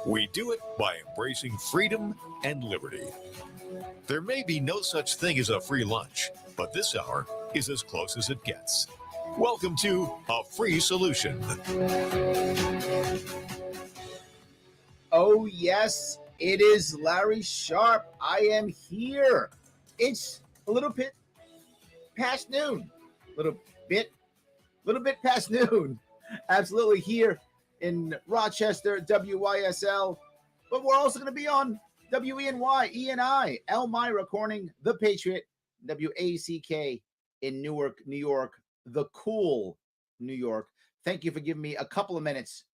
We do it by embracing freedom and liberty. There may be no such thing as a free lunch, but this hour is as close as it gets. Welcome to A Free Solution. Oh, yes, it is Larry Sharp. I am here. It's a little bit past noon. Little bit past noon. Absolutely here in Rochester, WYSL. But we're also going to be on WENY, ENI, Elmira, Corning, The Patriot, WACK in Newark, New York, the cool New York. Thank you for giving me a couple of minutes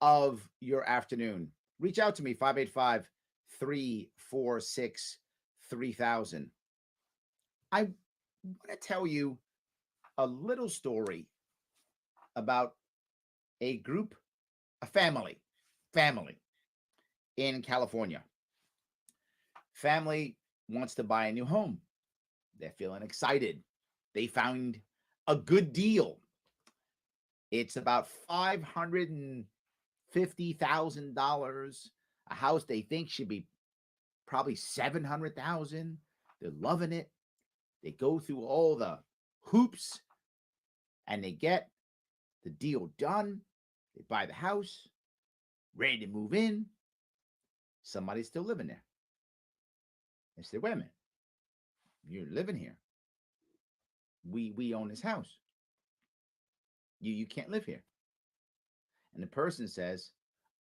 of your afternoon. Reach out to me, 585-346-3000. I want to tell you a little story about a group, a family in California. Family wants to buy a new home. They're feeling excited. They found a good deal. It's about $550,000. A house they think should be probably $700,000. They're loving it. They go through all the hoops and they get the deal done. They buy the house, ready to move in. Somebody's still living there. They say, wait a minute, you're living here. We own this house. You can't live here. And the person says,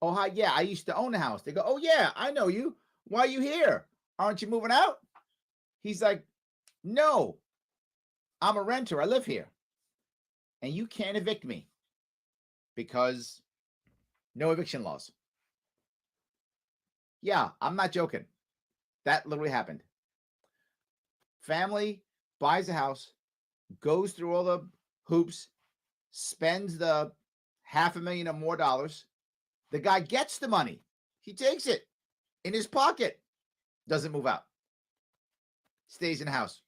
oh, hi, yeah, I used to own the house. They go, oh, yeah, I know you. Why are you here? Aren't you moving out? He's like, no, I'm a renter. I live here. And you can't evict me because no eviction laws. Yeah, I'm not joking. That literally happened. Family buys a house, goes through all the hoops, spends the $500,000 or more dollars. The guy gets the money. He takes it in his pocket. Doesn't move out. Stays in the house.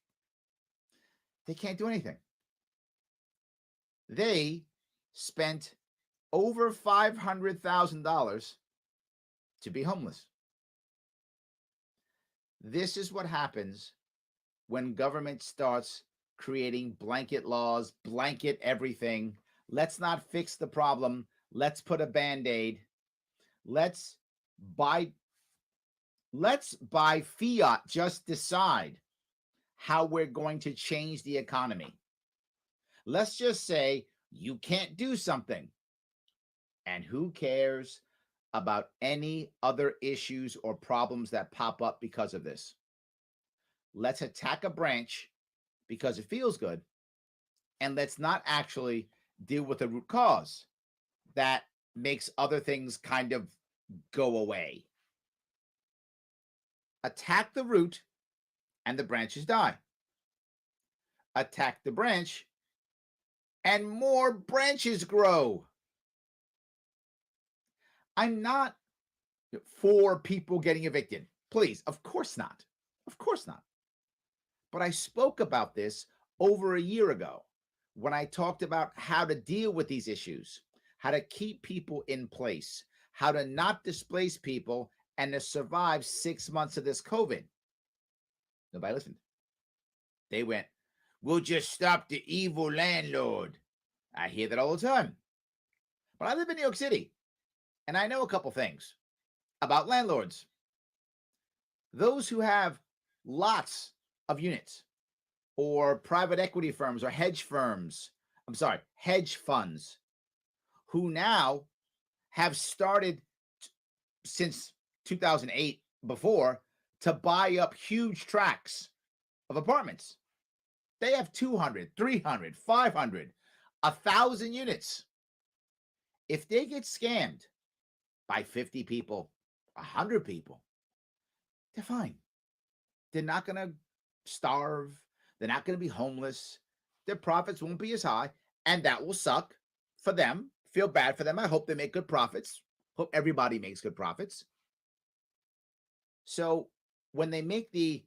They can't do anything. They spent over $500,000 to be homeless. This is what happens when government starts creating blanket laws, blanket everything. Let's not fix the problem. Let's put a Band-Aid. Let's buy fiat. Just decide how we're going to change the economy. Let's just say you can't do something. And who cares about any other issues or problems that pop up because of this? Let's attack a branch because it feels good. And let's not actually deal with the root cause that makes other things kind of go away. Attack the root and the branches die. Attack the branch and more branches grow. I'm not for people getting evicted. Please, of course not. Of course not. But I spoke about this over a year ago when I talked about how to deal with these issues, how to keep people in place, how to not displace people, and to survive 6 months of this COVID. Nobody listened. They went, we'll just stop the evil landlord. I hear that all the time. But I live in New York City, and I know a couple things about landlords. Those who have lots of units, or private equity firms or hedge funds, who now have started since 2008 before to buy up huge tracts of apartments. They have 200, 300, 500, 1,000 units. If they get scammed by 50 people, 100 people, they're fine. They're not going to starve. They're not going to be homeless. Their profits won't be as high, and that will suck for them. Feel bad for them. I hope they make good profits. Hope everybody makes good profits. So when they make the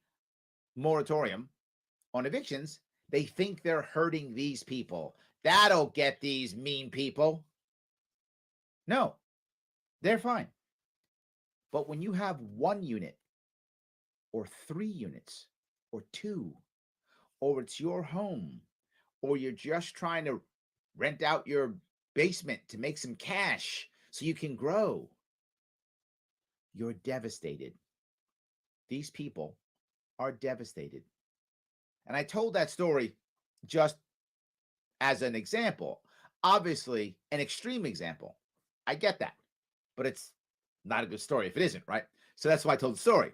moratorium on evictions, they think they're hurting these people. That'll get these mean people. No, they're fine. But when you have 1 unit or 3 units or 2, or it's your home, or you're just trying to rent out your basement to make some cash so you can grow, you're devastated. These people are devastated. And I told that story just as an example, obviously an extreme example. I get that, but it's not a good story if it isn't, right? So that's why I told the story.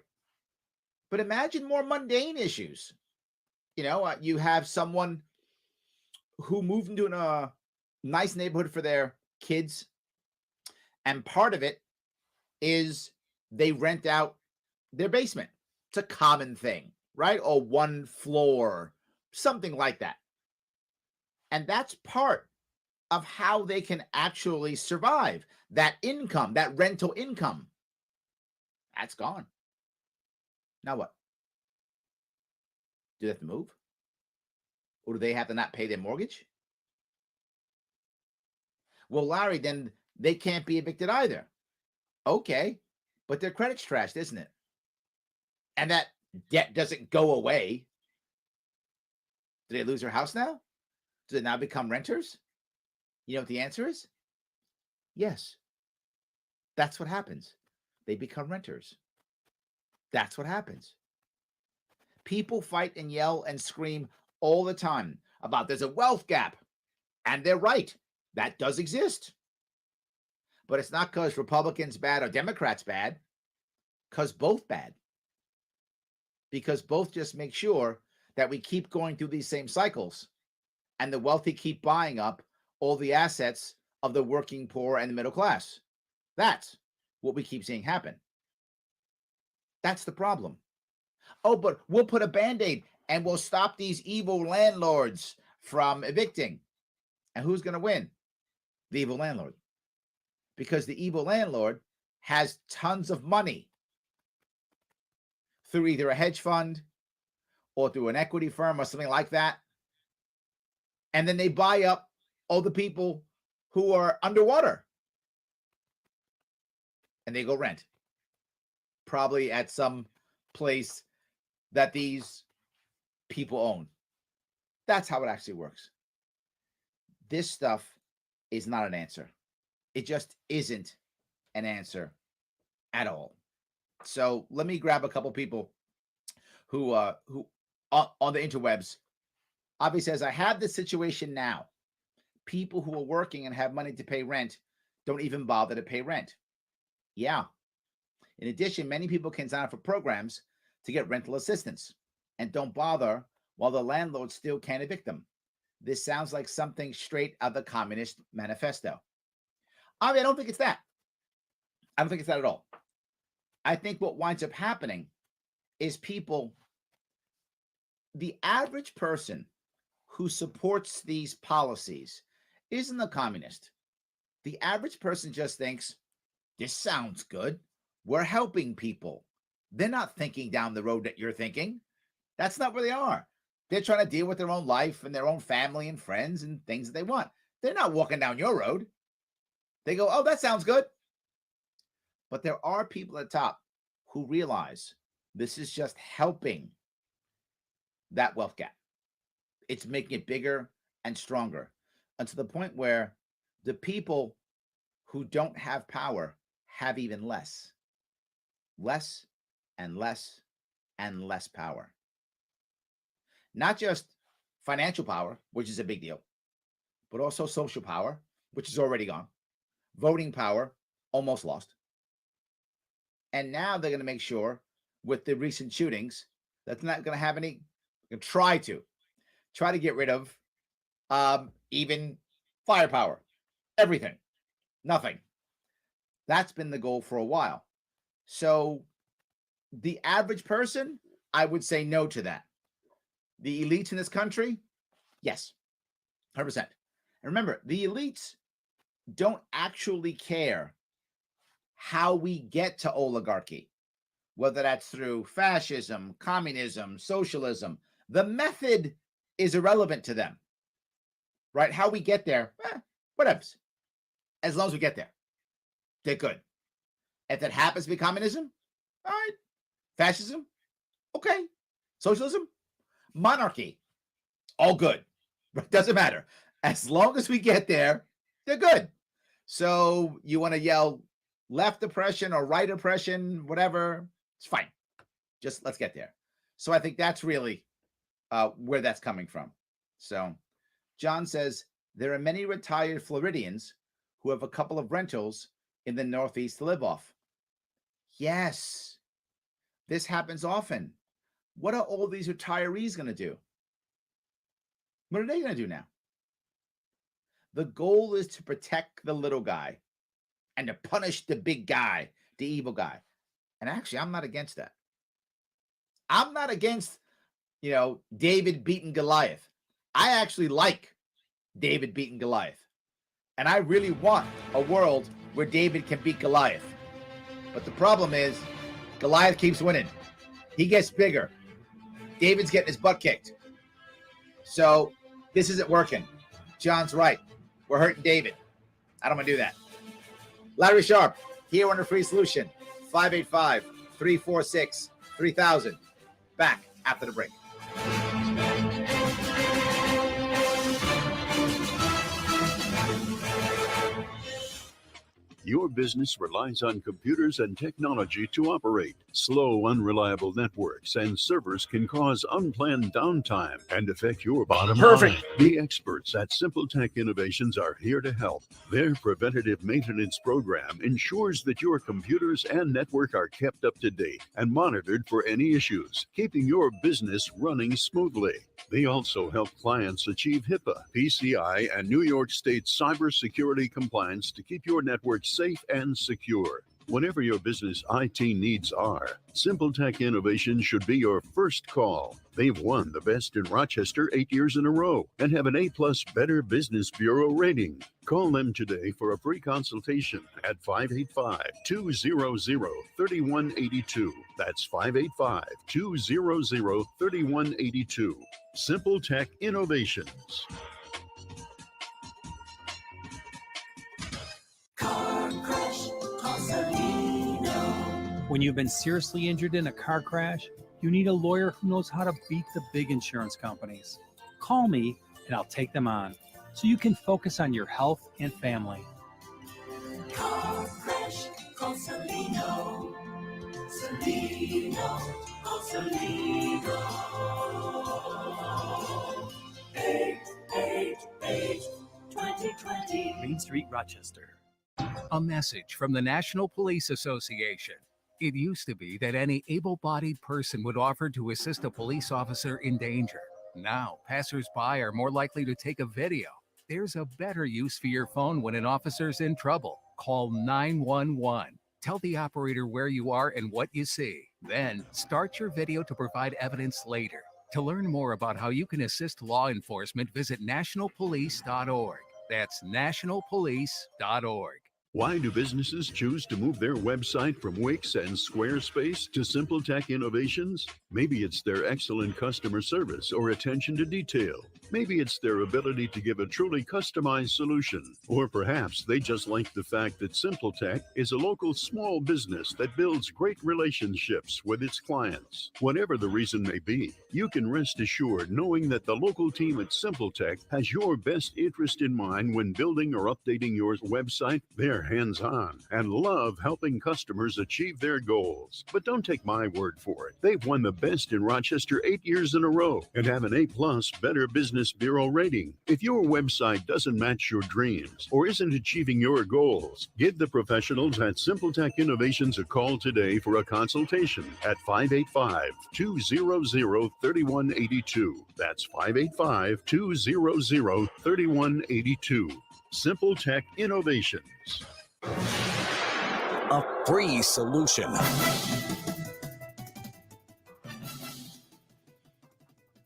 But imagine more mundane issues. You have someone who moved into a nice neighborhood for their kids, and part of it is they rent out their basement. It's a common thing, right? Or 1 floor, something like that. And that's part of how they can actually survive. That income, that rental income, that's gone. Now what? Do they have to move? Or do they have to not pay their mortgage? Well, Larry, then they can't be evicted either. Okay, but their credit's trashed, isn't it? And that debt doesn't go away. Do they lose their house now? Do they now become renters? You know what the answer is? Yes. That's what happens. They become renters. That's what happens. People fight and yell and scream all the time about there's a wealth gap. And they're right. That does exist. But it's not because Republicans bad or Democrats bad, because both bad. Because both just make sure that we keep going through these same cycles and the wealthy keep buying up all the assets of the working poor and the middle class. That's what we keep seeing happen. That's the problem. Oh, but we'll put a Band-Aid and we'll stop these evil landlords from evicting. And who's going to win? The evil landlord. Because the evil landlord has tons of money through either a hedge fund or through an equity firm or something like that. And then they buy up all the people who are underwater. And they go rent. Probably at some place that these people own. That's how it actually works. This stuff is not an answer. It just isn't an answer at all. So let me grab a couple people who on the interwebs. Avi says, I have this situation now. People who are working and have money to pay rent don't even bother to pay rent. Yeah. In addition, many people can sign up for programs to get rental assistance and don't bother while the landlord still can't evict them. This sounds like something straight out of the Communist Manifesto. I don't think it's that. I don't think it's that at all. I think what winds up happening is the average person who supports these policies isn't a communist. The average person just thinks, this sounds good. We're helping people. They're not thinking down the road that you're thinking. That's not where they are. They're trying to deal with their own life and their own family and friends and things that they want. They're not walking down your road. They go, oh, that sounds good. But there are people at the top who realize this is just helping that wealth gap. It's making it bigger and stronger, and to the point where the people who don't have power have even less and less and less power. Not just financial power, which is a big deal, but also social power, which is already gone. Voting power, almost lost. And now they're going to make sure with the recent shootings that's not going to have any, try to get rid of even firepower, everything, nothing. That's been the goal for a while. So the average person, I would say no to that. The elites in this country, yes, 100%. And remember, the elites don't actually care how we get to oligarchy, whether that's through fascism, communism, socialism. The method is irrelevant to them, right? How we get there, whatever. As long as we get there, they're good. If that happens to be communism, all right. Fascism, okay. Socialism, monarchy, all good. Doesn't matter. As long as we get there, they're good. So you want to yell left oppression or right oppression, whatever, it's fine. Just let's get there. So I think that's really where that's coming from. So John says, there are many retired Floridians who have a couple of rentals in the Northeast to live off. Yes, this happens often. What are all these retirees going to do? What are they going to do now? The goal is to protect the little guy and to punish the big guy, the evil guy. And actually, I'm not against that. I'm not against, David beating Goliath. I actually like David beating Goliath. And I really want a world where David can beat Goliath. But the problem is, Goliath keeps winning. He gets bigger. David's getting his butt kicked. So this isn't working. John's right. We're hurting David. I don't want to do that. Larry Sharp, here on the Free Solution, 585-346-3000. Back after the break. Your business relies on computers and technology to operate. Slow, unreliable networks and servers can cause unplanned downtime and affect your bottom line. The experts at Simple Tech Innovations are here to help. Their preventative maintenance program ensures that your computers and network are kept up to date and monitored for any issues, keeping your business running smoothly. They also help clients achieve HIPAA, PCI, and New York State cybersecurity compliance to keep your network safe and secure. Whatever your business IT needs are, Simple Tech Innovations should be your first call. They've won the Best in Rochester 8 years in a row and have an A+ Better Business Bureau rating. Call them today for a free consultation at 585-200-3182. That's 585-200-3182. Simple Tech Innovations. When you've been seriously injured in a car crash, you need a lawyer who knows how to beat the big insurance companies. Call me and I'll take them on so you can focus on your health and family. Car crash, call Salino. Salino, call Salino. 888-2020. Main Street, Rochester. A message from the National Police Association. It used to be that any able-bodied person would offer to assist a police officer in danger. Now, passers-by are more likely to take a video. There's a better use for your phone when an officer's in trouble. Call 911. Tell the operator where you are and what you see. Then, start your video to provide evidence later. To learn more about how you can assist law enforcement, visit nationalpolice.org. That's nationalpolice.org. Why do businesses choose to move their website from Wix and Squarespace to Simple Tech Innovations? Maybe it's their excellent customer service or attention to detail. Maybe it's their ability to give a truly customized solution. Or perhaps they just like the fact that Simple Tech is a local small business that builds great relationships with its clients. Whatever the reason may be, you can rest assured knowing that the local team at Simple Tech has your best interest in mind when building or updating your website. They're hands-on and love helping customers achieve their goals. But don't take my word for it. They've won the Best in Rochester 8 years in a row and have an A+ Better Business Bureau rating. If your website doesn't match your dreams or isn't achieving your goals, give the professionals at Simple Tech Innovations a call today for a consultation at 585-200-3182. That's 585-200-3182. Simple Tech Innovations. A free solution.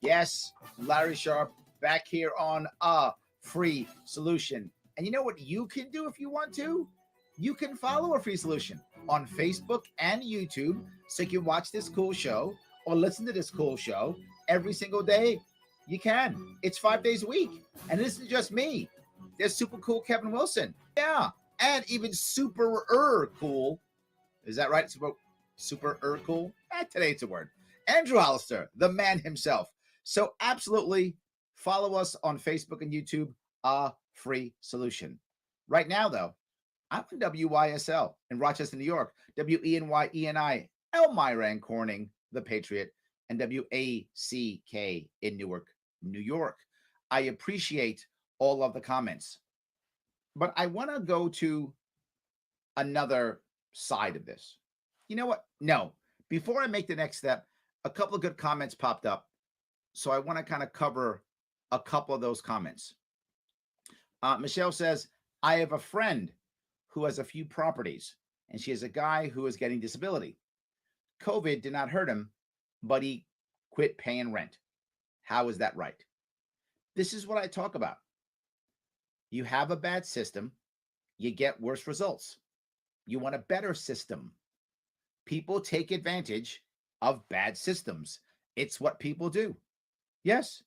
Yes, Larry Sharp back here on A Free Solution. And you know what you can do if you want to? You can follow A Free Solution on Facebook and YouTube so you can watch this cool show or listen to this cool show every single day. You can. It's 5 days a week. And this isn't just me. There's super cool Kevin Wilson. Yeah. And even super cool Is that right? Super Urkel? Today it's a word. Andrew Hollister, the man himself. So absolutely follow us on Facebook and YouTube, A Free Solution. Right now, though, I'm on WYSL in Rochester, New York, WENY, Elmira and Corning, The Patriot, and WACK in Newark, New York. I appreciate all of the comments. But I want to go to another side of this. You know what? No. Before I make the next step, a couple of good comments popped up. So I want to kind of cover a couple of those comments. Michelle says, I have a friend who has a few properties, and she has a guy who is getting disability. COVID did not hurt him, but he quit paying rent. How is that right? This is what I talk about. You have a bad system, you get worse results. You want a better system. People take advantage of bad systems. It's what people do. Yes,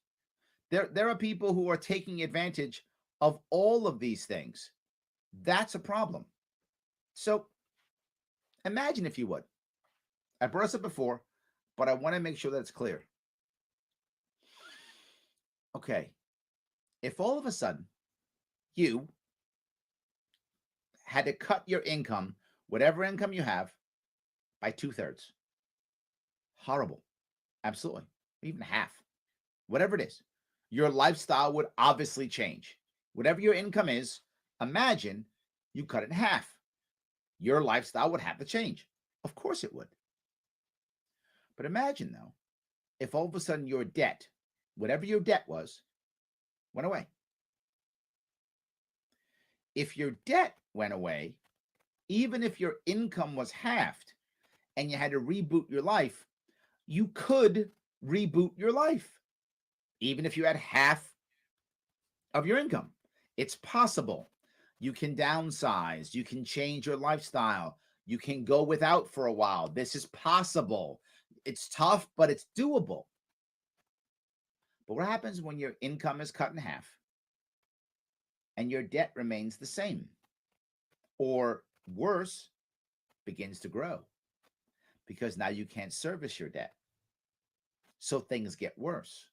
there are people who are taking advantage of all of these things. That's a problem. So imagine, if you would, I brought this up before, but I want to make sure that it's clear. Okay, if all of a sudden you had to cut your income, whatever income you have, by 2/3, horrible, absolutely, even half, whatever it is, your lifestyle would obviously change. Whatever your income is, imagine you cut it in half. Your lifestyle would have to change. Of course it would. But imagine, though, if all of a sudden your debt, whatever your debt was, went away. If your debt went away, even if your income was halved and you had to reboot your life, you could reboot your life, even if you had half of your income. It's possible. You can downsize. You can change your lifestyle. You can go without for a while. This is possible. It's tough, but it's doable. But what happens when your income is cut in half and your debt remains the same, or worse, begins to grow? Because now you can't service your debt. So things get worse.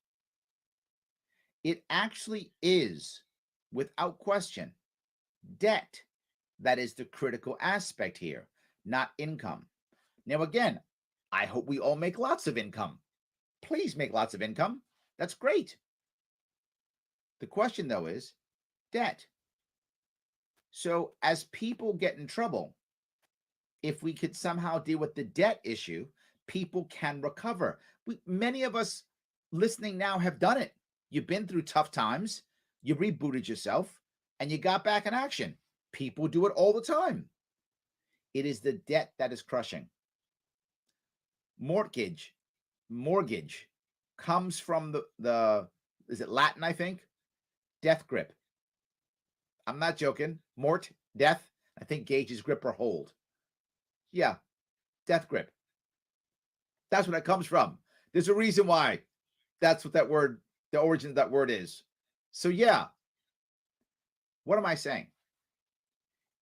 It actually is, without question, debt that is the critical aspect here, not income. Now, again, I hope we all make lots of income. Please make lots of income. That's great. The question, though, is debt. So as people get in trouble, if we could somehow deal with the debt issue, people can recover. Many of us listening now have done it. You've been through tough times, you rebooted yourself, and you got back in action. People do it all the time. It is the debt that is crushing. Mortgage comes from the is it Latin, I think? Death grip. I'm not joking. Mort, death. I think gauge is grip or hold. Yeah, death grip. That's what it comes from. There's a reason why that's what that word, the origin of that word is. So yeah, what am I saying?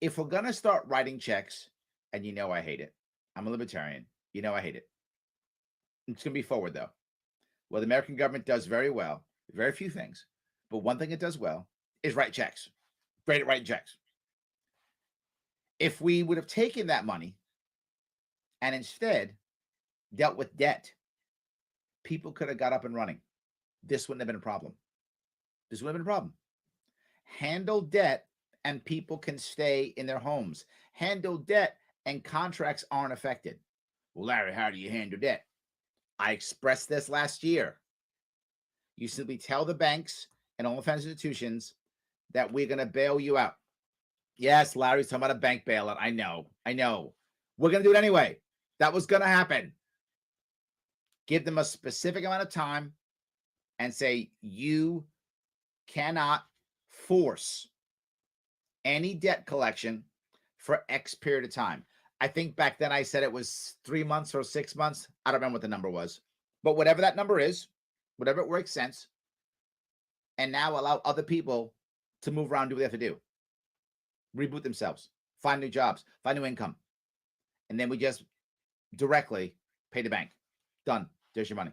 If we're going to start writing checks, and you know I hate it. I'm a libertarian. You know I hate it. It's going to be forward, though. Well, the American government does very well, very few things, but one thing it does well is write checks. Great at writing checks. If we would have taken that money and instead dealt with debt, people could have got up and running. This wouldn't have been a problem. This wouldn't have been a problem. Handle debt and people can stay in their homes. Handle debt and contracts aren't affected. Well, Larry, how do you handle debt? I expressed this last year. You simply tell the banks and all financial institutions that we're going to bail you out. Yes, Larry's talking about a bank bailout. I know. We're going to do it anyway. That was going to happen. Give them a specific amount of time and say, you cannot force any debt collection for X period of time. I think back then I said it was 3 months or 6 months. I don't remember what the number was. But whatever that number is, whatever it makes sense, and now allow other people to move around, do what they have to do. Reboot themselves, find new jobs, find new income. and then we just directly pay the bank. Done. There's your money.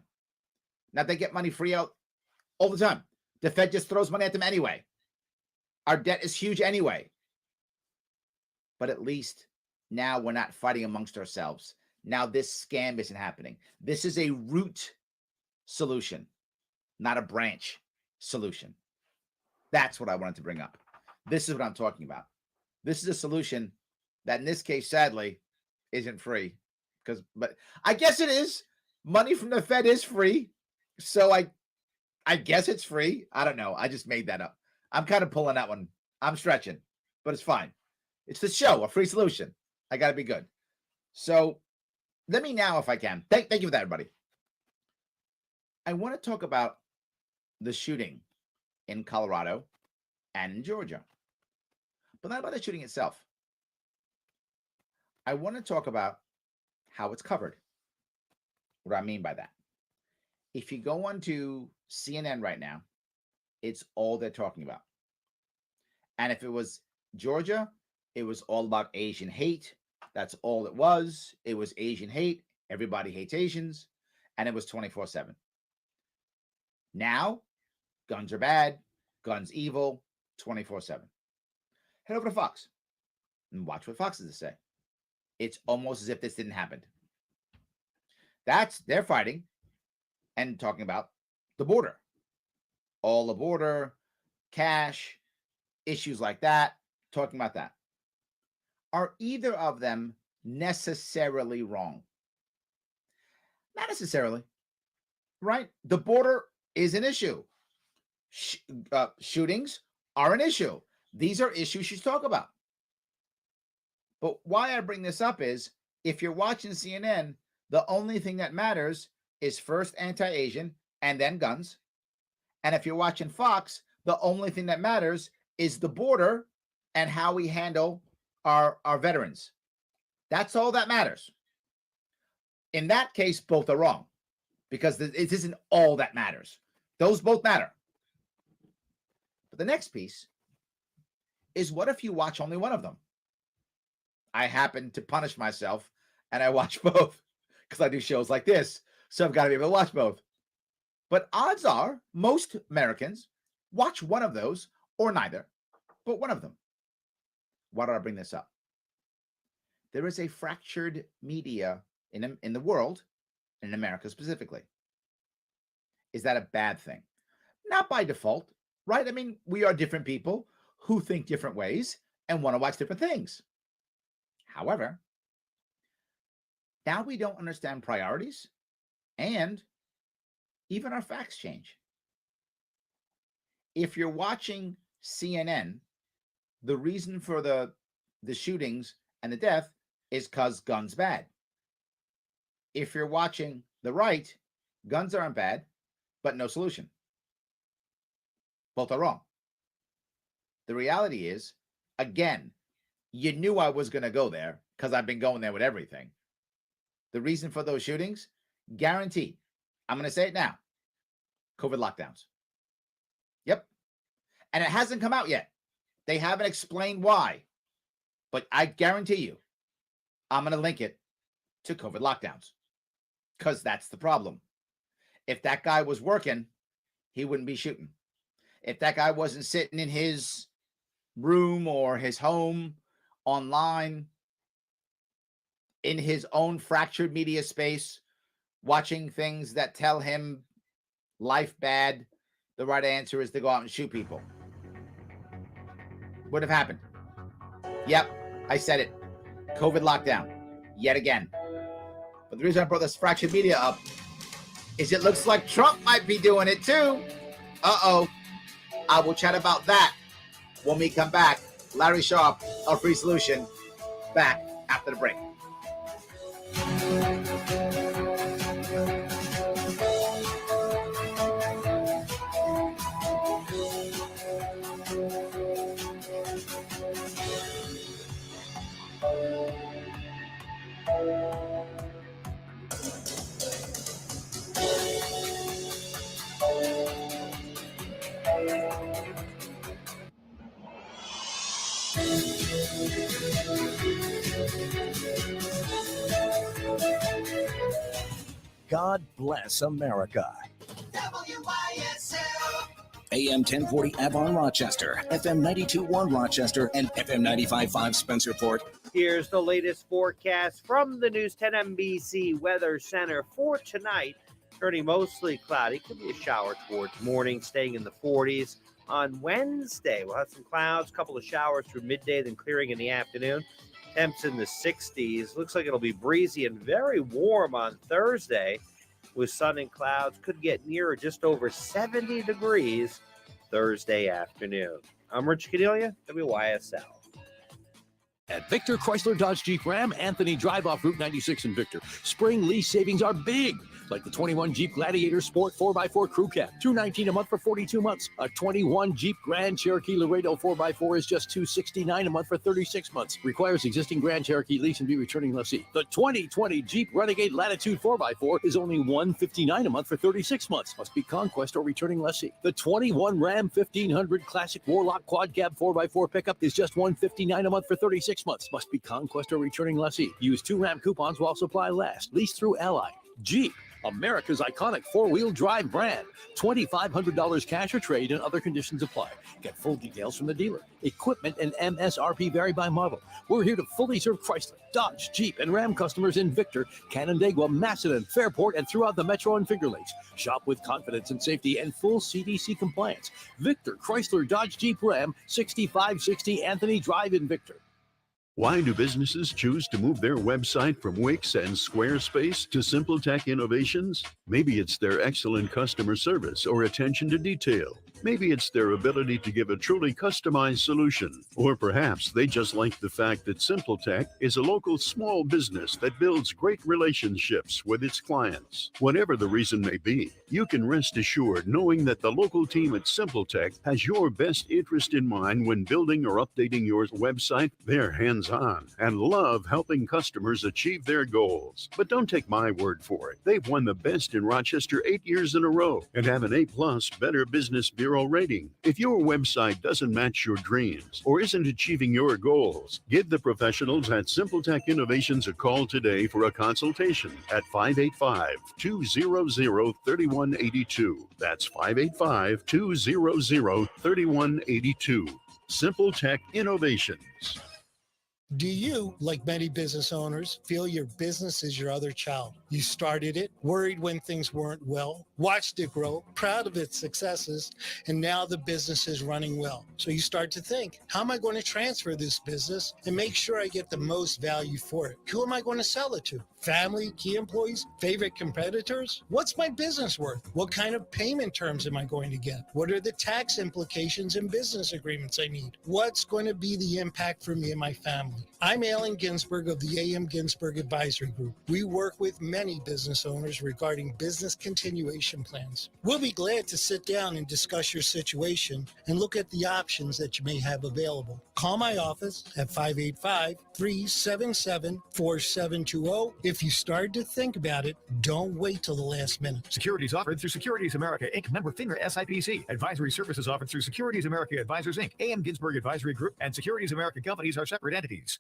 Now they get money free out all the time. The Fed just throws money at them anyway. Our debt is huge anyway. But at least now we're not fighting amongst ourselves. Now this scam isn't happening. This is a root solution, not a branch solution. That's what I wanted to bring up. This is what I'm talking about. This is a solution that in this case, sadly, isn't free. But I guess it is. Money from the Fed is free. So I guess it's free. I don't know. I just made that up. I'm kind of pulling that one. I'm stretching, but it's fine. It's the show, a free solution. I got to be good. So let me now, if I can. Thank you for that, everybody. I want to talk about the shooting in Colorado and in Georgia, but not about the shooting itself. I want to talk about how it's covered. What do I mean by that? If you go onto CNN right now, it's all they're talking about. And if it was Georgia, it was all about Asian hate. That's all it was. It was Asian hate. Everybody hates Asians. And it was 24/7. Now, guns are bad. Guns evil. 24/7. Head over to Fox and watch what Fox has to say. It's almost as if this didn't happen. They're fighting and talking about the border. All the border, cash, issues like that, talking about that. Are either of them necessarily wrong? Not necessarily, right? The border is an issue. Shootings are an issue. These are issues you should talk about. But why I bring this up is, if you're watching CNN, the only thing that matters is first anti-Asian and then guns. And if you're watching Fox, the only thing that matters is the border and how we handle our veterans. That's all that matters. In that case, both are wrong, because it isn't all that matters. Those both matter. But the next piece is, what if you watch only one of them? I happen to punish myself and I watch both because I do shows like this. So I've got to be able to watch both. But odds are most Americans watch one of those, or neither, but one of them. Why do I bring this up? There is a fractured media in the world, in America specifically. Is that a bad thing? Not by default, right? I mean, we are different people who think different ways and want to watch different things. However, now we don't understand priorities, and even our facts change. If you're watching CNN, the reason for the shootings and the death is because guns bad. If you're watching the right, guns aren't bad, but no solution. Both are wrong. The reality is, again, you knew I was going to go there because I've been going there with everything. The reason for those shootings, guaranteed. I'm going to say it now. COVID lockdowns. Yep. And it hasn't come out yet. They haven't explained why. But I guarantee you, I'm going to link it to COVID lockdowns, because that's the problem. If that guy was working, he wouldn't be shooting. If that guy wasn't sitting in his room or his home online in his own fractured media space, watching things that tell him life bad, the right answer is to go out and shoot people. Would have happened. Yep, I said it. COVID lockdown, yet again. But the reason I brought this fractured media up is it looks like Trump might be doing it too. Uh-oh. I will chat about that when we come back. Larry Sharp, our free solution, back after the break. God bless America. WYSL. AM 1040 Avon Rochester, FM 92.1 Rochester, and FM 95.5 Spencerport. Here's the latest forecast from the News 10 NBC Weather Center for tonight. Turning mostly cloudy. Could be a shower towards morning, staying in the 40s. On Wednesday, we'll have some clouds, a couple of showers through midday, then clearing in the afternoon. Temps in the 60s. Looks like it'll be breezy and very warm on Thursday with sun and clouds. Could get near or just over 70 degrees Thursday afternoon. I'm Rich Cadelia, WYSL. At Victor Chrysler Dodge Jeep Ram, Anthony Drive off Route 96 in Victor. Spring lease savings are big, like the 21 Jeep Gladiator Sport 4x4 Crew Cab, $219 a month for 42 months. A 21 Jeep Grand Cherokee Laredo 4x4 is just $269 a month for 36 months. Requires existing Grand Cherokee lease and be returning lessee. The 2020 Jeep Renegade Latitude 4x4 is only $159 a month for 36 months. Must be Conquest or returning lessee. The 21 Ram 1500 Classic Warlock Quad Cab 4x4 pickup is just $159 a month for 36 months. Must be Conquest or returning lessee. Use 2 Ram coupons while supply lasts. Lease through Ally. Jeep, America's iconic four-wheel drive brand. $2,500 cash or trade and other conditions apply. Get full details from the dealer. Equipment and MSRP vary by model. We're here to fully serve Chrysler, Dodge, Jeep, and Ram customers in Victor, Canandaigua, Macedon, Fairport, and throughout the Metro and Finger Lakes. Shop with confidence and safety and full CDC compliance. Victor, Chrysler, Dodge, Jeep, Ram, 6560 Anthony Drive in Victor. Why do businesses choose to move their website from Wix and Squarespace to SimpleTech Innovations? Maybe it's their excellent customer service or attention to detail. Maybe it's their ability to give a truly customized solution. Or perhaps they just like the fact that SimpleTech is a local small business that builds great relationships with its clients. Whatever the reason may be, you can rest assured knowing that the local team at SimpleTech has your best interest in mind when building or updating your website. They're hands-on and love helping customers achieve their goals. But don't take my word for it. They've won the best in Rochester 8 years in a row and have an A+ Better Business Bureau rating. If your website doesn't match your dreams or isn't achieving your goals, give the professionals at SimpleTech Innovations a call today for a consultation at 585-200-3182. That's 585-200-3182. SimpleTech Innovations. Do you, like many business owners, feel your business is your other child? You started it, worried when things weren't well, watched it grow, proud of its successes, and now the business is running well. So you start to think, how am I going to transfer this business and make sure I get the most value for it? Who am I going to sell it to? Family, key employees, favorite competitors? What's my business worth? What kind of payment terms am I going to get? What are the tax implications and business agreements I need? What's going to be the impact for me and my family? I'm Alan Ginsberg of the A.M. Ginsberg Advisory Group. We work with many business owners regarding business continuation plans. We'll be glad to sit down and discuss your situation and look at the options that you may have available. Call my office at 585-377-4720. If you start to think about it, don't wait till the last minute. Securities offered through Securities America, Inc., member FINRA SIPC. Advisory services offered through Securities America Advisors, Inc., A.M. Ginsberg Advisory Group, and Securities America Companies are separate entities.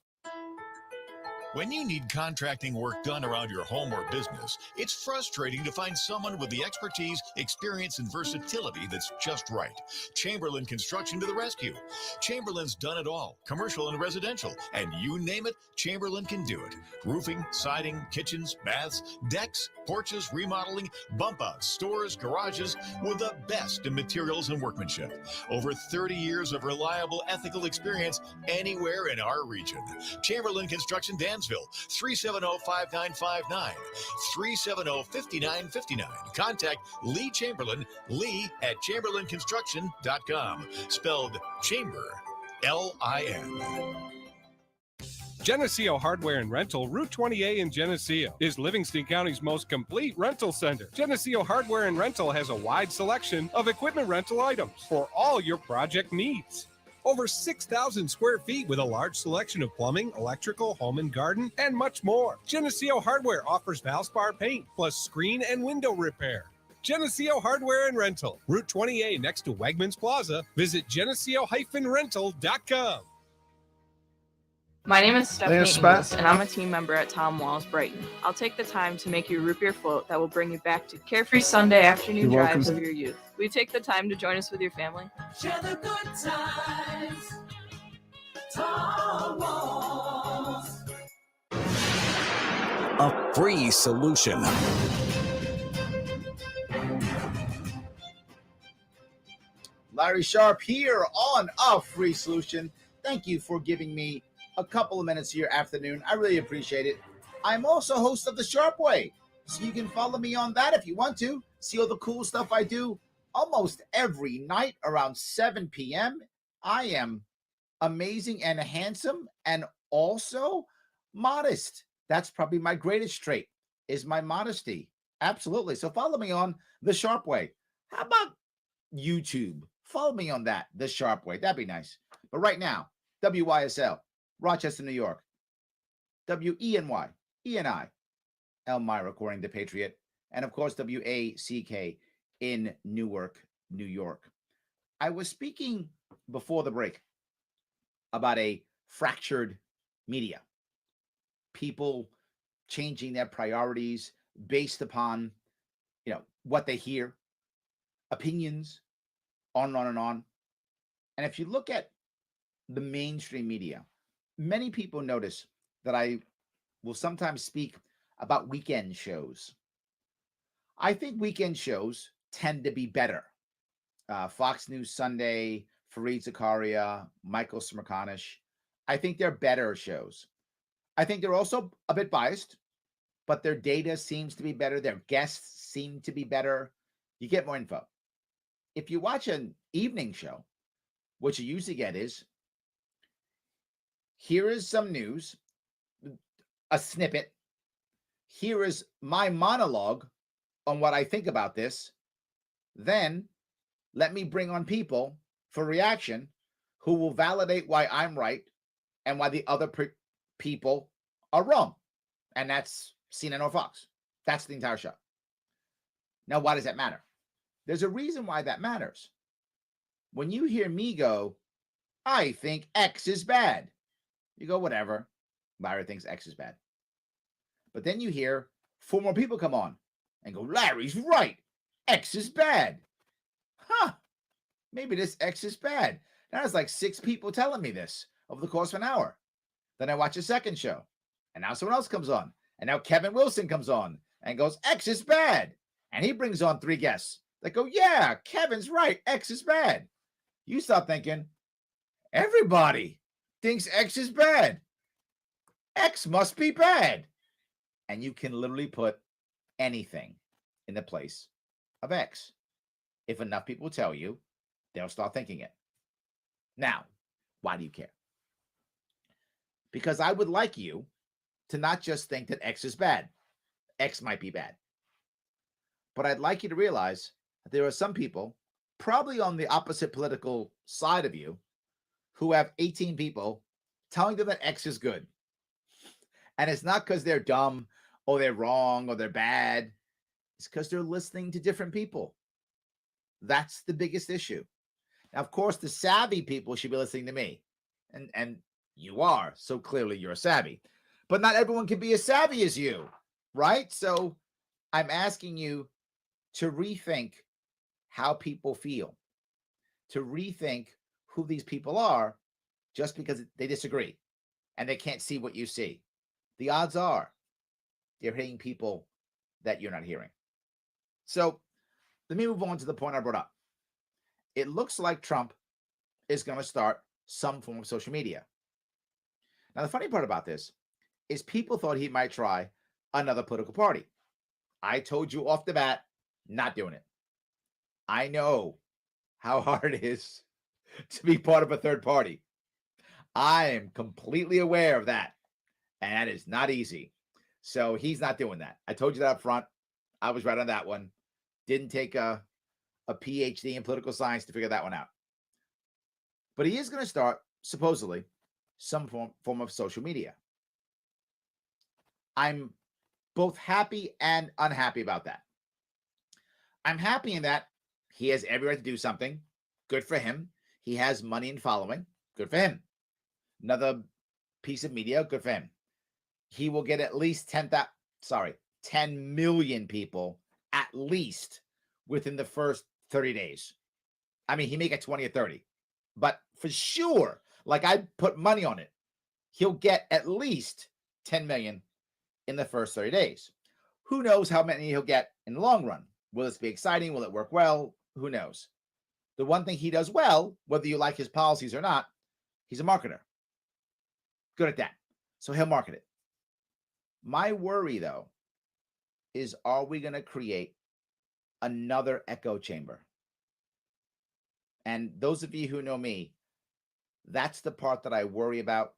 When you need contracting work done around your home or business, it's frustrating to find someone with the expertise, experience, and versatility that's just right. Chamberlain Construction to the rescue. Chamberlain's done it all, commercial and residential, and you name it, Chamberlain can do it. Roofing, siding, kitchens, baths, decks, porches, remodeling, bump outs, stores, garages, with the best in materials and workmanship. Over 30 years of reliable, ethical experience anywhere in our region. Chamberlain Construction, Dansville, 370-5959, 370-5959. Contact Lee Chamberlain, lee@chamberlainconstruction.com. Spelled Chamber, L-I-N. Geneseo Hardware and Rental, Route 20A in Geneseo, is Livingston County's most complete rental center. Geneseo Hardware and Rental has a wide selection of equipment rental items for all your project needs. Over 6,000 square feet with a large selection of plumbing, electrical, home and garden, and much more. Geneseo Hardware offers Valspar paint, plus screen and window repair. Geneseo Hardware and Rental, Route 20A next to Wegmans Plaza. Visit geneseo-rental.com. My name is Stephanie There's Ingles, Spat. and I'm a team member at Tom Walls Brighton. I'll take the time to make you a root beer float that will bring you back to carefree Sunday afternoon You're welcome. drives of your youth. Will you take the time to join us with your family? Share the good times. Tom Walls. A free solution. Larry Sharp here on A Free Solution. Thank you for giving me a couple of minutes of your afternoon. I really appreciate it. I'm also host of The Sharp Way, so you can follow me on that if you want to. See all the cool stuff I do almost every night around 7 p.m. I am amazing and handsome and also modest. That's probably my greatest trait is my modesty. Absolutely. So follow me on The Sharp Way. How about YouTube? Follow me on that, The Sharp Way. That'd be nice. But right now, WYSL, Rochester, New York. WENY, ENI, Elmira, according to Patriot. And of course, WACK in Newark, New York. I was speaking before the break about a fractured media. People changing their priorities based upon, what they hear, opinions, on and on and on. And if you look at the mainstream media, many people notice that I will sometimes speak about weekend shows. I think weekend shows tend to be better. Fox News Sunday, Fareed Zakaria, Michael Smerconish. I think they're better shows. I think they're also a bit biased, but their data seems to be better. Their guests seem to be better. You get more info. If you watch an evening show, what you usually get is, here is some news, a snippet. Here is my monologue on what I think about this. Then let me bring on people for reaction who will validate why I'm right and why the other people are wrong. And that's CNN or Fox. That's the entire show. Now, why does that matter? There's a reason why that matters. When you hear me go, I think X is bad. You go, whatever. Larry thinks X is bad. But then you hear 4 more people come on and go, Larry's right. X is bad. Huh. Maybe this X is bad. Now it's like 6 people telling me this over the course of an hour. Then I watch a second show. And now someone else comes on. And now Kevin Wilson comes on and goes, X is bad. And he brings on 3 guests that go, yeah, Kevin's right. X is bad. You start thinking, everybody thinks X is bad. X must be bad. And you can literally put anything in the place of X. If enough people tell you, they'll start thinking it. Now, why do you care? Because I would like you to not just think that X is bad. X might be bad. But I'd like you to realize that there are some people, probably on the opposite political side of you, who have 18 people telling them that X is good. And it's not because they're dumb or they're wrong or they're bad. It's because they're listening to different people. That's the biggest issue. Now, of course, the savvy people should be listening to me. And you are. So clearly you're savvy. But not everyone can be as savvy as you, right? So I'm asking you to rethink how people feel, to rethink who these people are just because they disagree and they can't see what you see. The odds are they're hitting people that you're not hearing. So let me move on to the point I brought up. It looks like Trump is going to start some form of social media. Now, the funny part about this is people thought he might try another political party. I told you off the bat, not doing it. I know how hard it is to be part of a third party. I am completely aware of that. And that is not easy. So he's not doing that. I told you that up front. I was right on that one. Didn't take a PhD in political science to figure that one out. But he is going to start, supposedly, some form of social media. I'm both happy and unhappy about that. I'm happy in that he has every right to do something. Good for him. He has money and following. Good for him. Another piece of media. Good for him. He will get at least 10 million people at least within the first 30 days. I mean, he may get 20 or 30, but for sure, like I'd put money on it, he'll get at least 10 million in the first 30 days. Who knows how many he'll get in the long run? Will this be exciting? Will it work well? Who knows? The one thing he does well, whether you like his policies or not, he's a marketer. Good at that. So he'll market it. My worry, though, is are we going to create another echo chamber? And those of you who know me, that's the part that I worry about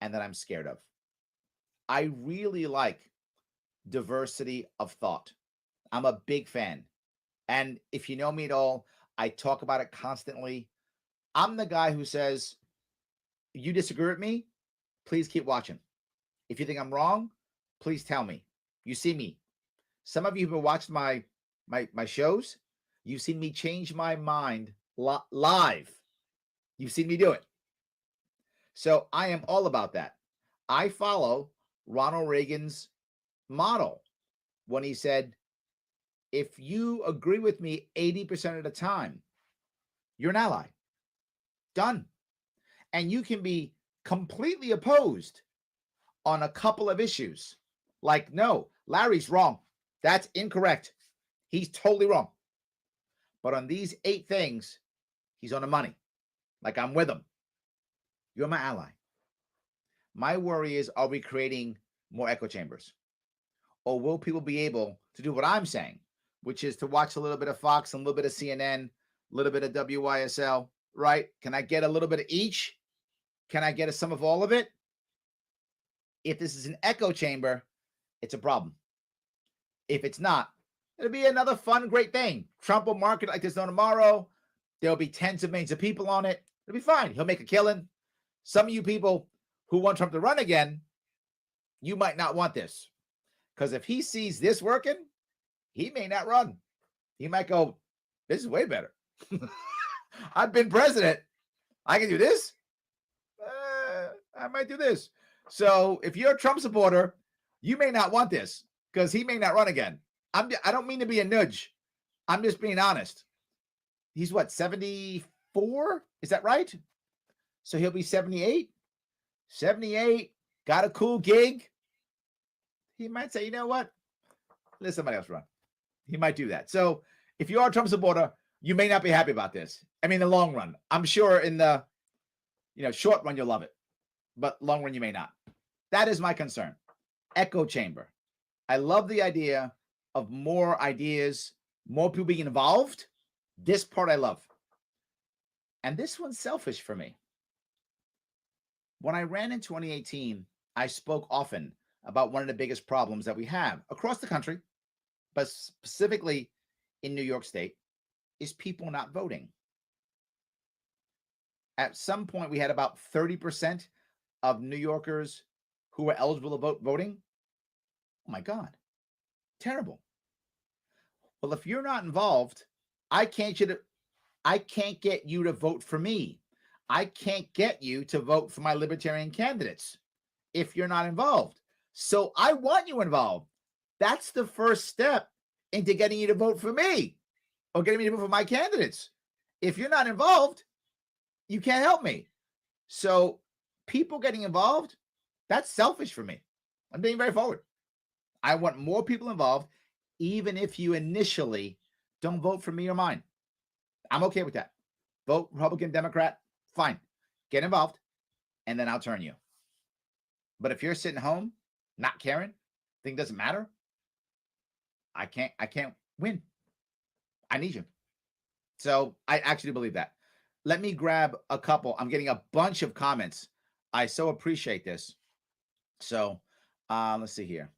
and that I'm scared of. I really like diversity of thought. I'm a big fan. And if you know me at all, I talk about it constantly. I'm the guy who says, you disagree with me, please keep watching. If you think I'm wrong, please tell me. You see me. Some of you who have watched my shows, you've seen me change my mind live. You've seen me do it. So I am all about that. I follow Ronald Reagan's model when he said, if you agree with me 80% of the time, you're an ally. Done. And you can be completely opposed on a couple of issues. Like, no, Larry's wrong. That's incorrect. He's totally wrong. But on these 8 things, he's on the money. Like, I'm with him. You're my ally. My worry is, are we creating more echo chambers? Or will people be able to do what I'm saying, which is to watch a little bit of Fox and a little bit of CNN, a little bit of WYSL, right? Can I get a little bit of each? Can I get some of all of it? If this is an echo chamber, it's a problem. If it's not, it'll be another fun, great thing. Trump will market like there's no tomorrow. There'll be tens of millions of people on it. It'll be fine. He'll make a killing. Some of you people who want Trump to run again, you might not want this. Because if he sees this working, he may not run. He might go, this is way better. I've been president. I can do this. I might do this. So if you're a Trump supporter, you may not want this because he may not run again. I don't mean to be a nudge. I'm just being honest. He's what, 74? Is that right? So he'll be 78? 78, got a cool gig. He might say, you know what? Let somebody else run. He might do that. So if you are a Trump supporter, you may not be happy about this. I mean, the long run. I'm sure in the short run, you'll love it. But long run, you may not. That is my concern. Echo chamber. I love the idea of more ideas, more people being involved. This part I love. And this one's selfish for me. When I ran in 2018, I spoke often about one of the biggest problems that we have across the country, but specifically in New York State, is people not voting. At some point, we had about 30% of New Yorkers who were eligible to vote voting. Oh my God, terrible. Well, if you're not involved, I can't get you to vote for me. I can't get you to vote for my libertarian candidates if you're not involved. So I want you involved. That's the first step into getting you to vote for me or getting me to vote for my candidates. If you're not involved, you can't help me. So people getting involved, that's selfish for me. I'm being very forward. I want more people involved, even if you initially don't vote for me or mine. I'm okay with that. Vote Republican, Democrat, fine. Get involved, and then I'll turn you. But if you're sitting home, not caring, think it doesn't matter, I can't win. I need you. So I actually believe that. Let me grab a couple. I'm getting a bunch of comments. I so appreciate this. So let's see here.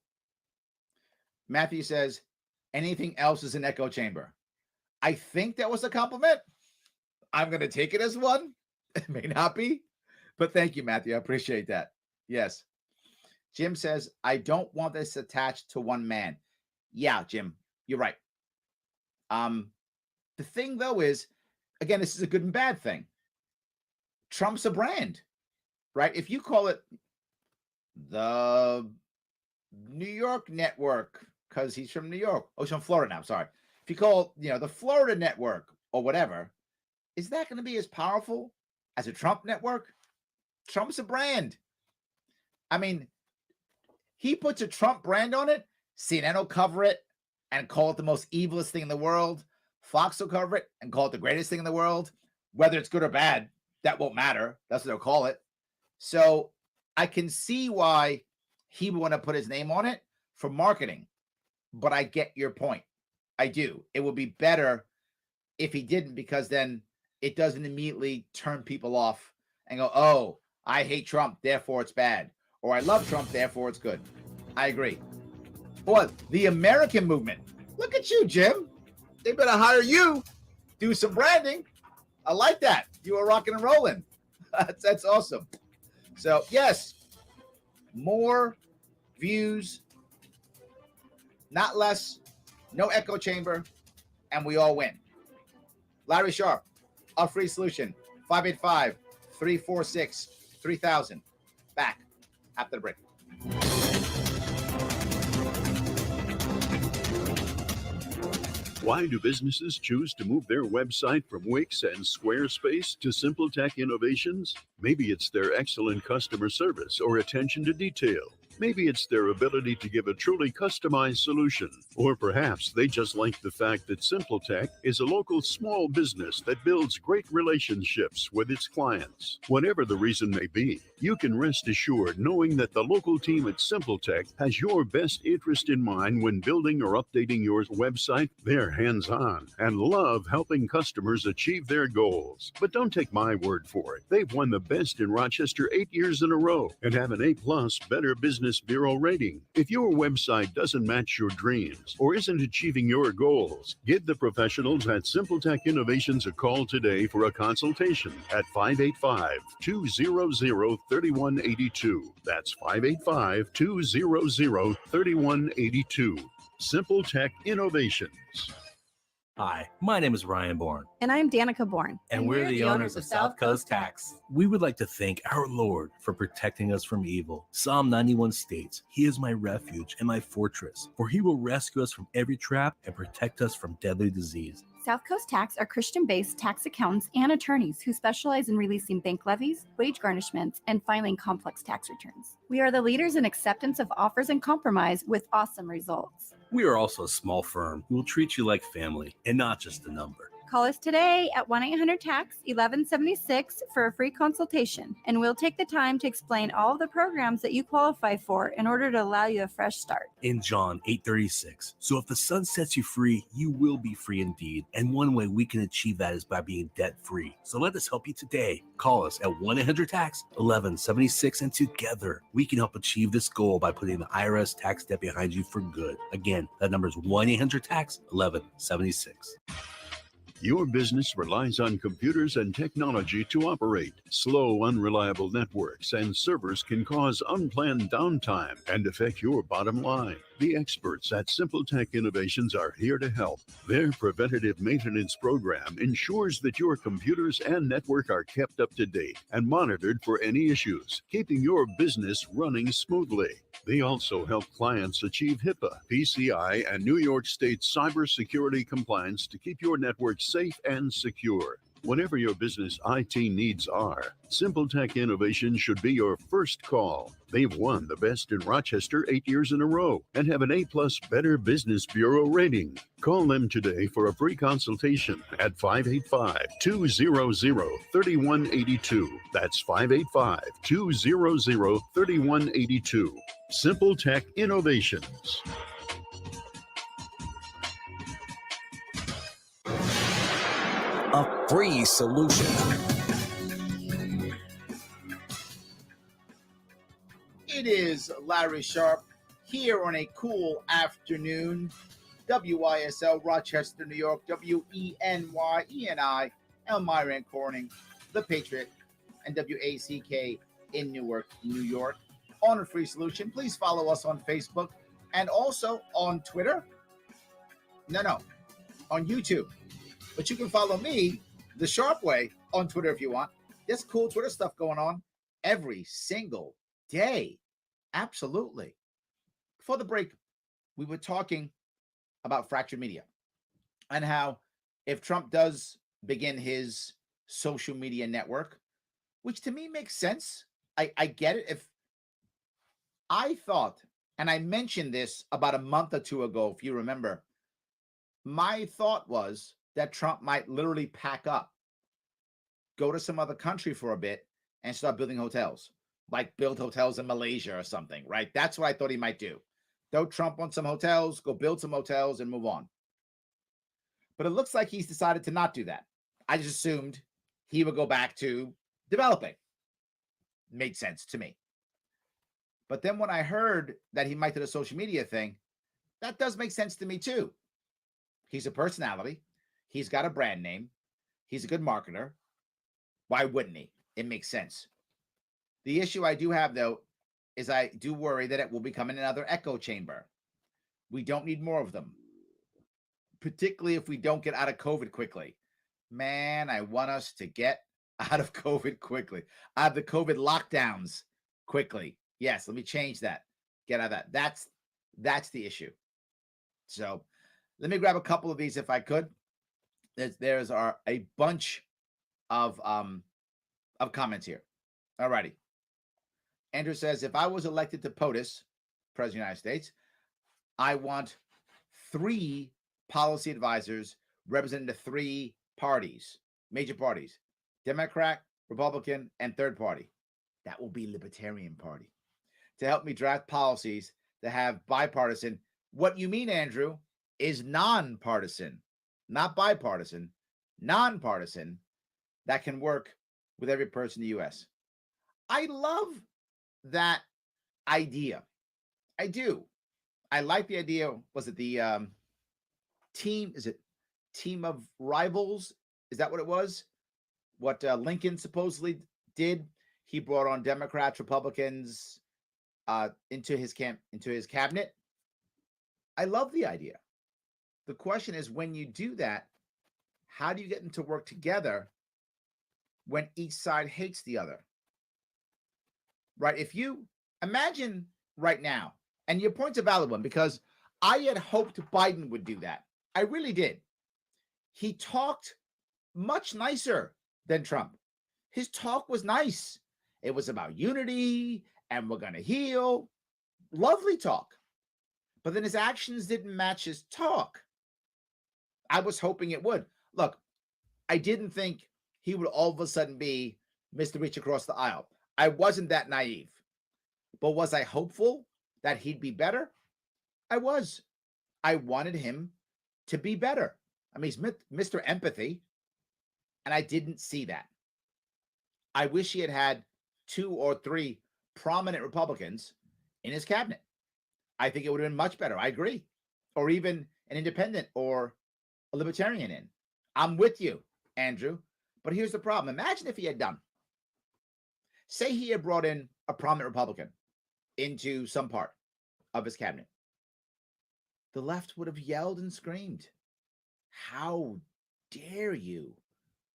Matthew says, anything else is an echo chamber. I think that was a compliment. I'm going to take it as one. It may not be, but thank you, Matthew. I appreciate that. Yes. Jim says, I don't want this attached to one man. Yeah, Jim, you're right. The thing, though, is, again, this is a good and bad thing. Trump's a brand, right? If you call it the New York network, because he's from New York. Oh, he's from Florida now. Sorry. If you call, the Florida network or whatever, is that going to be as powerful as a Trump network? Trump's a brand. I mean, he puts a Trump brand on it. CNN will cover it and call it the most evilest thing in the world. Fox will cover it and call it the greatest thing in the world. Whether it's good or bad, that won't matter. That's what they'll call it. So I can see why he would want to put his name on it for marketing. But I get your point. I do. It would be better if he didn't, because then it doesn't immediately turn people off and go, oh, I hate Trump, therefore it's bad. Or I love Trump, therefore it's good. I agree. Well, the American movement. Look at you, Jim. They better hire you. Do some branding. I like that. You are rocking and rolling. That's awesome. So, yes, more views, not less, no echo chamber, and we all win. Larry Sharp, a free solution, 585-346-3000. Back after the break. Why do businesses choose to move their website from Wix and Squarespace to SimpleTech Innovations? Maybe it's their excellent customer service or attention to detail. Maybe it's their ability to give a truly customized solution. Or perhaps they just like the fact that SimpleTech is a local small business that builds great relationships with its clients. Whatever the reason may be, you can rest assured knowing that the local team at SimpleTech has your best interest in mind when building or updating your website. They're hands-on and love helping customers achieve their goals. But don't take my word for it. They've won the best in Rochester 8 years in a row and have an A+ Better Business Bureau rating. If your website doesn't match your dreams or isn't achieving your goals, give the professionals at SimpleTech Innovations a call today for a consultation at 585-200-3182. That's 585-200-3182. SimpleTech Innovations. Hi, my name is Ryan Bourne. And I'm Danica Bourne. And we're the owners of South Coast Tax. We would like to thank our Lord for protecting us from evil. Psalm 91 states, He is my refuge and my fortress, for He will rescue us from every trap and protect us from deadly disease. South Coast Tax are Christian-based tax accountants and attorneys who specialize in releasing bank levies, wage garnishments, and filing complex tax returns. We are the leaders in acceptance of offers and compromise with awesome results. We are also a small firm who will treat you like family and not just a number. Call us today at 1-800-TAX-1176 for a free consultation, and we'll take the time to explain all of the programs that you qualify for in order to allow you a fresh start. In John 8:36, so if the Son sets you free, you will be free indeed. And one way we can achieve that is by being debt-free. So let us help you today. Call us at 1-800-TAX-1176, and together we can help achieve this goal by putting the IRS tax debt behind you for good. Again, that number is 1-800-TAX-1176. Your business relies on computers and technology to operate. Slow, unreliable networks and servers can cause unplanned downtime and affect your bottom line. The experts at SimpleTech Innovations are here to help. Their preventative maintenance program ensures that your computers and network are kept up to date and monitored for any issues, keeping your business running smoothly. They also help clients achieve HIPAA, PCI, and New York State cybersecurity compliance to keep your network safe and secure. Whatever your business IT needs are, SimpleTech Innovation should be your first call. They've won the best in Rochester 8 years in a row and have an A+ Better Business Bureau rating. Call them today for a free consultation at 585-200-3182. That's 585-200-3182. SimpleTech Innovations. A free solution. It is Larry Sharp here on a cool afternoon. WYSL, Rochester, New York. WENY, ENI, Elmira and Corning, The Patriot, and WACK in Newark, New York. On a free solution. Please follow us on Facebook and also on Twitter. On YouTube. But you can follow me, The Sharp Way, on Twitter if you want. There's cool Twitter stuff going on every single day. Absolutely. Before the break, we were talking about fractured media and how if Trump does begin his social media network, which to me makes sense, I get it. If I thought, and I mentioned this about a month or two ago, if you remember, my thought was that Trump might literally pack up, go to some other country for a bit, and start building hotels, like build hotels in Malaysia or something, right? That's what I thought he might do. Throw Trump on some hotels, go build some hotels, and move on. But it looks like he's decided to not do that. I just assumed he would go back to developing. Made sense to me. But then when I heard that he might do the social media thing, that does make sense to me too. He's a personality. He's got a brand name. He's a good marketer. Why wouldn't he? It makes sense. The issue I do have, though, is I do worry that it will become another echo chamber. We don't need more of them, particularly if we don't get out of COVID quickly. Man, I want us to get out of COVID quickly. Out of the COVID lockdowns quickly. Yes, let me change that. Get out of that. That's the issue. So let me grab a couple of these if I could. There's a bunch of comments here. All righty. Andrew says, if I was elected to POTUS, President of the United States, I want 3 policy advisors representing the 3 parties, major parties, Democrat, Republican, and third party. That will be Libertarian Party, to help me draft policies that have bipartisan. What you mean, Andrew, is nonpartisan, not bipartisan, nonpartisan, that can work with every person in the U.S. I love that idea. I do. I like the idea. Was it the team? Is it Team of Rivals? Is that what it was? What Lincoln supposedly did? He brought on Democrats, Republicans into his cabinet. I love the idea. The question is, when you do that, how do you get them to work together when each side hates the other? Right? If you imagine right now, and your point's a valid one, because I had hoped Biden would do that. I really did. He talked much nicer than Trump. His talk was nice. It was about unity and we're going to heal. Lovely talk. But then his actions didn't match his talk. I was hoping it would. Look, I didn't think he would all of a sudden be Mr. Reach across the aisle. I wasn't that naive. But was I hopeful that he'd be better? I was. I wanted him to be better. I mean, he's Mr. Empathy, and I didn't see that. I wish he had had 2 or 3 prominent Republicans in his cabinet. I think it would have been much better. I agree. Or even an independent or a libertarian in. I'm with you, Andrew. But here's the problem. Imagine if he had done. Say he had brought in a prominent Republican into some part of his cabinet. The left would have yelled and screamed. How dare you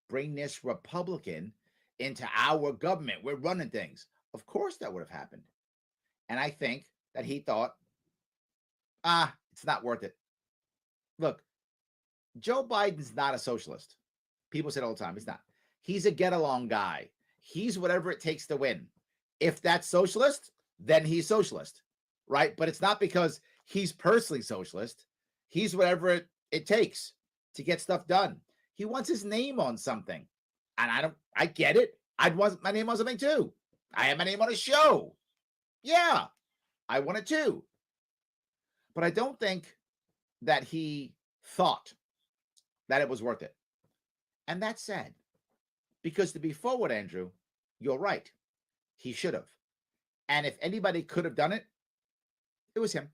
bring this Republican into our government? We're running things. Of course that would have happened. And I think that he thought, it's not worth it. Look, Joe Biden's not a socialist. People say it all the time. He's not. He's a get-along guy. He's whatever it takes to win. If that's socialist, then he's socialist, right? But it's not because he's personally socialist. He's whatever it takes to get stuff done. He wants his name on something. And I get it. I'd want my name on something too. I have my name on a show. Yeah, I want it too. But I don't think that he thought that it was worth it. And that's sad. Because to be forward, Andrew, you're right. He should have. And if anybody could have done it, it was him.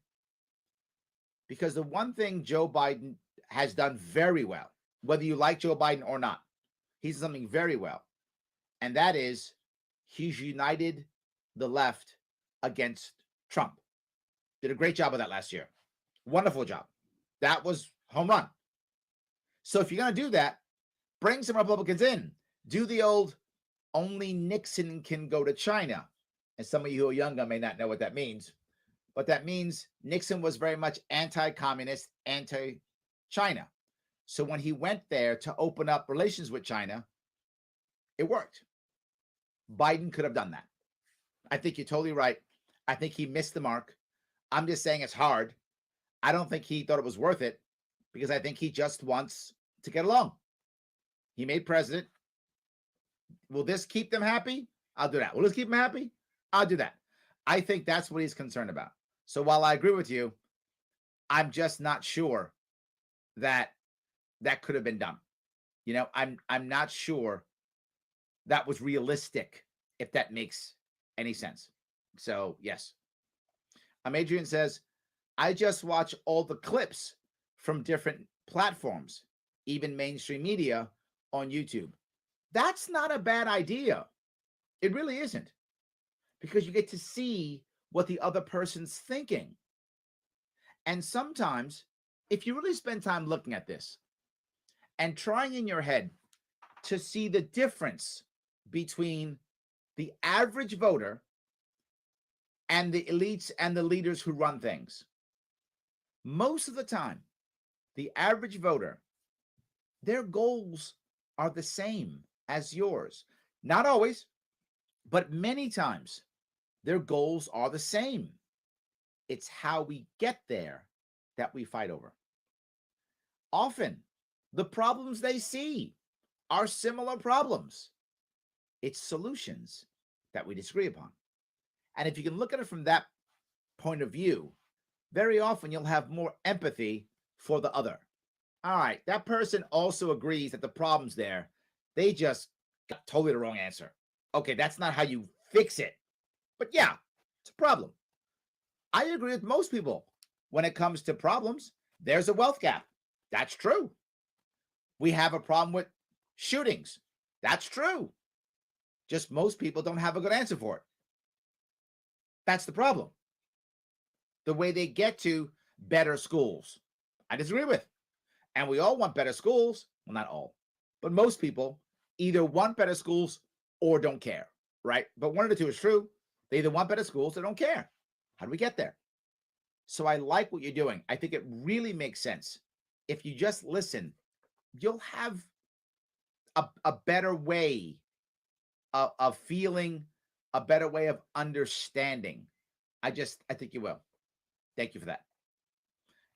Because the one thing Joe Biden has done very well, whether you like Joe Biden or not, he's done something very well. And that is he's united the left against Trump. Did a great job of that last year. Wonderful job. That was home run. So if you're going to do that, bring some Republicans in. Do the old only Nixon can go to China And some of you who are younger may not know what that means, but that means Nixon was very much anti-communist, anti-China. So when he went there to open up relations with China, it worked. Biden could have done that. I think you're totally right. I think he missed the mark. I'm just saying it's hard. I don't think he thought it was worth it because I think he just wants to get along. He made president. Will this keep them happy? I'll do that. Will this keep them happy? I'll do that. I think that's what he's concerned about. So while I agree with you, I'm just not sure that that could have been done. You know, I'm not sure that was realistic, if that makes any sense. So yes. Adrian says, I just watch all the clips from different platforms, even mainstream media on YouTube. That's not a bad idea. It really isn't, because you get to see what the other person's thinking. And sometimes, if you really spend time looking at this and trying in your head to see the difference between the average voter and the elites and the leaders who run things, most of the time, the average voter, their goals are the same as yours. Not always, but many times their goals are the same. It's how we get there that we fight over. Often, the problems they see are similar problems. It's solutions that we disagree upon. And if you can look at it from that point of view, very often you'll have more empathy for the other. All right, that person also agrees that the problem's there. They just got totally the wrong answer. Okay, that's not how you fix it. But yeah, it's a problem. I agree with most people when it comes to problems. There's a wealth gap. That's true. We have a problem with shootings. That's true. Just most people don't have a good answer for it. That's the problem. The way they get to better schools, I disagree with. And we all want better schools. Well, not all, but most people either want better schools or don't care, right? But one of the two is true. They either want better schools or don't care. How do we get there? So I like what you're doing. I think it really makes sense. If you just listen, you'll have a better way of feeling, a better way of understanding. I think you will. Thank you for that.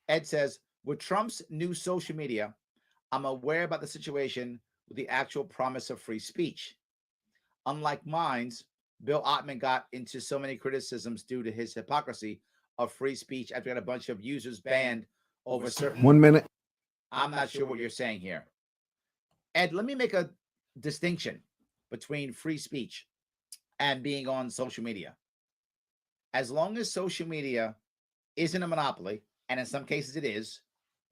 Ed says, with Trump's new social media, I'm aware about the situation with the actual promise of free speech. Unlike mine's, Bill Ottman got into so many criticisms due to his hypocrisy of free speech after got a bunch of users banned over certain... 1 minute. I'm not sure what you're saying here. Ed, let me make a distinction between free speech and being on social media. As long as social media isn't a monopoly, and in some cases it is,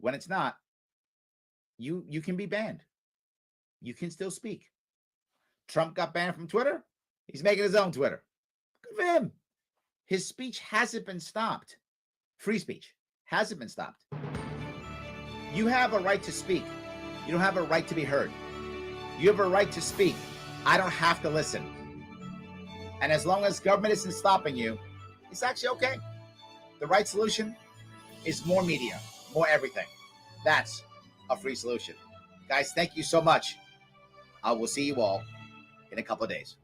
when it's not, you can be banned. You can still speak. Trump got banned from Twitter. He's making his own Twitter. Good for him. His speech hasn't been stopped. Free speech hasn't been stopped. You have a right to speak. You don't have a right to be heard. You have a right to speak. I don't have to listen. And as long as government isn't stopping you, it's actually okay. The right solution is more media, more everything. That's a free solution. Guys, thank you so much. I will see you all in a couple of days.